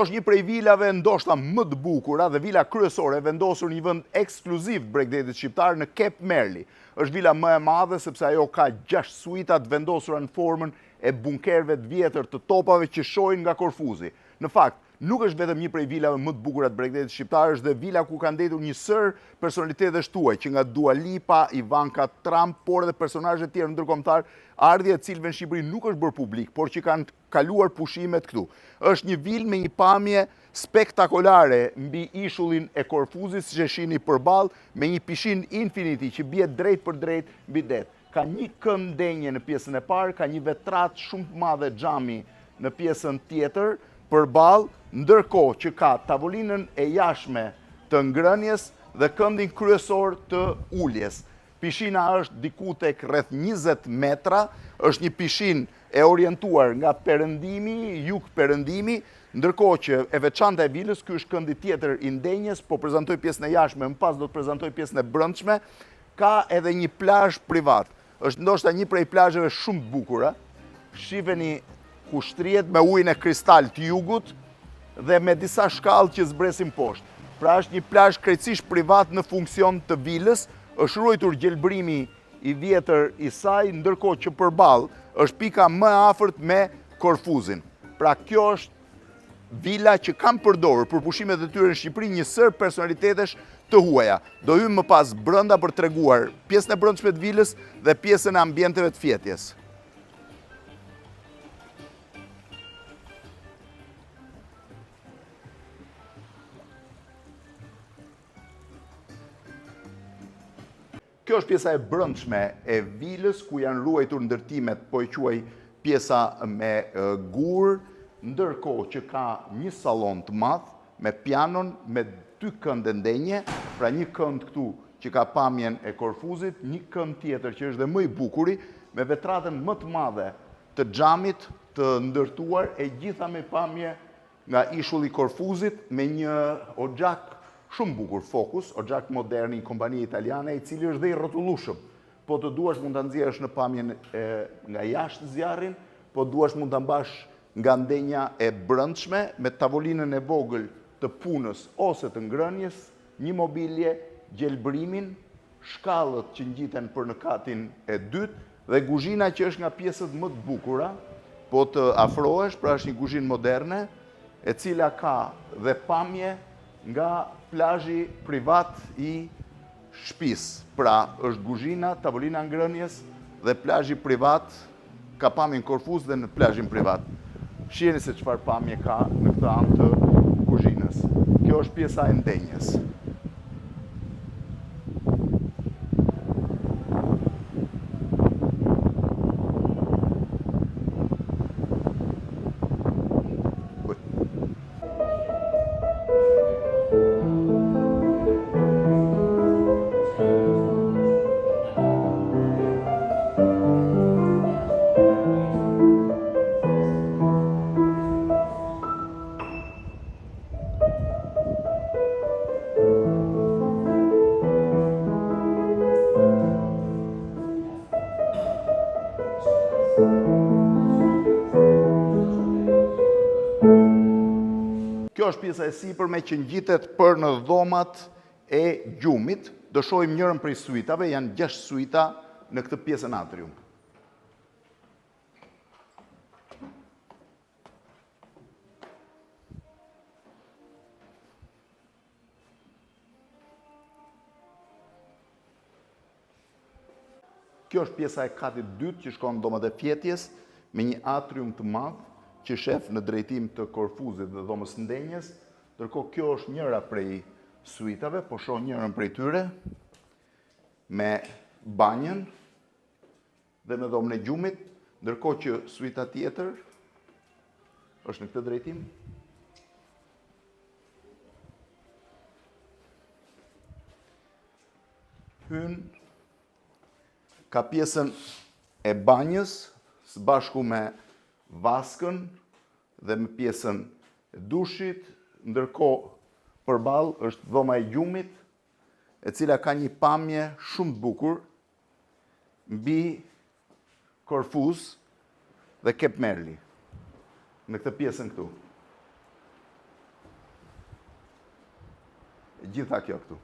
Kjo është një prej vilave ndoshta më të bukura dhe vila kryesore vendosur një vend ekskluziv Bregdetit shqiptar në Kep Merli. Është vila më e madhe sepse ajo ka 6 suita të vendosura në formën e bunkerëve të vjetër të topave që shohin nga Korfuzi. Në fakt, nuk është vetëm një prej vilave më të bukura të Bregdetit shqiptar, është dhe vila ku kanë ndetur një sër personalitetesh tuaj, që nga Dua Lipa, Ivanka Trump, por edhe personazhe të tjerë ndërkombëtar, ardhja e cilëve në Shqipëri nuk është bërë publik, por që kanë kaluar pushimet këtu. Është një vilë me një pamje spektakolare mbi ishullin e Korfuzit, siç e shihni përballë, me një pishinë infinity që bie drejt për drejt mbi det. Ka një këmbë denje në pjesën e parë, ka një vetrat shumë të madhe xhami në pjesën tjetër përballë, ndërkohë që ka tavolinën e jashtme të ngrënjes dhe këndin kryesor të uljes. Pishina është diku tek rreth 20 metra, është një pishinë e orientuar nga perëndimi, jug-perëndimi, ndërkohë që e veçanta e vilës, ky është këndi tjetër i ndenjes, po prezantoj pjesën e jashtme, më pas do të prezantoj pjesën e brendshme, ka edhe një plazh privat. Është ndoshta një prej plazheve shumë të bukura. Shiheni ku shtrihet me ujin e kristal të jugut dhe me disa shkallë që zbresin poshtë. Pra është një plazh krejtësisht privat në funksion të vilës, është ruajtur gjelbrimi i vjetër i saj, ndërkohë që përballë është pika më e afërt me Korfuzin. Pra kjo është vila që kanë përdorur për pushimet e tyre në Shqipëri një sër personalitetesh të huaja. Do hym më pas brenda për treguar pjesën e brendshme të vilës dhe pjesën e ambienteve të fjetjes. Kjo është pjesa e brendshme e vilës, ku janë ruajtur ndërtimet, po e quaj pjesa me gur, ndërkohë që ka një sallon të madh me pianon, me 2 këndë ndenje, pra një kënd këtu që ka pamjen e Korfuzit, një kënd tjetër që është dhe më i bukuri, me vetratën më të madhe të xhamit të ndërtuar, e gjitha me pamje nga ishulli i Korfuzit, me një oxhak shumë bukur, Focus, oxhak modern i kompanie italiane, i cili është dhe i rrotullueshëm. Po të duash mund ta nxjerrësh në pamjen nga jashtë zjarrin, po duash mund ta mbash nga ndenja e brendshme me tavolinën e vogël të punës ose të ngrënjes, një mobilje, gjelbrimin, shkallët që ngjiten për në katin e dytë dhe kuzhina që është nga pjesët më të bukura, po të afrohesh, pra është një kuzhinë moderne, e cila ka dhe pamje nga plazhi privat i shtëpisë. Pra është kuzhina, tavolina ngrënjes dhe plazhi privat, ka pamjen Korfuz dhe në plazhin privat. Shiheni se çfarë pamje ka në këtë anë të kuzhinës. Kjo është pjesa e ndenjes. Kjo është pjesa e sipërme që ngjitet për në dhomat e gjumit. Do shohim njërin prej suitave, janë 6 suita në këtë pjesën atrium. Kjo është pjesa e katit dytë që shkon në dhomat e fjetjes, me një atrium të madh që shef në drejtim të Korfuzit dhe dhomës ndenjes, ndërkohë kjo është njëra prej suitave, po shoh njërin prej tyre, me banjën dhe me dhomën e gjumit, ndërkohë që suita tjetër është në këtë drejtim. Hyn ka pjesën e banjës, së bashku me vaskën dhe me pjesën e dushit, ndërkohë përballë është dhoma e gjumit, e cila ka një pamje shumë të bukur mbi Korfuz dhe Kep Merli, në këtë pjesën këtu. gjitha kjo këtu.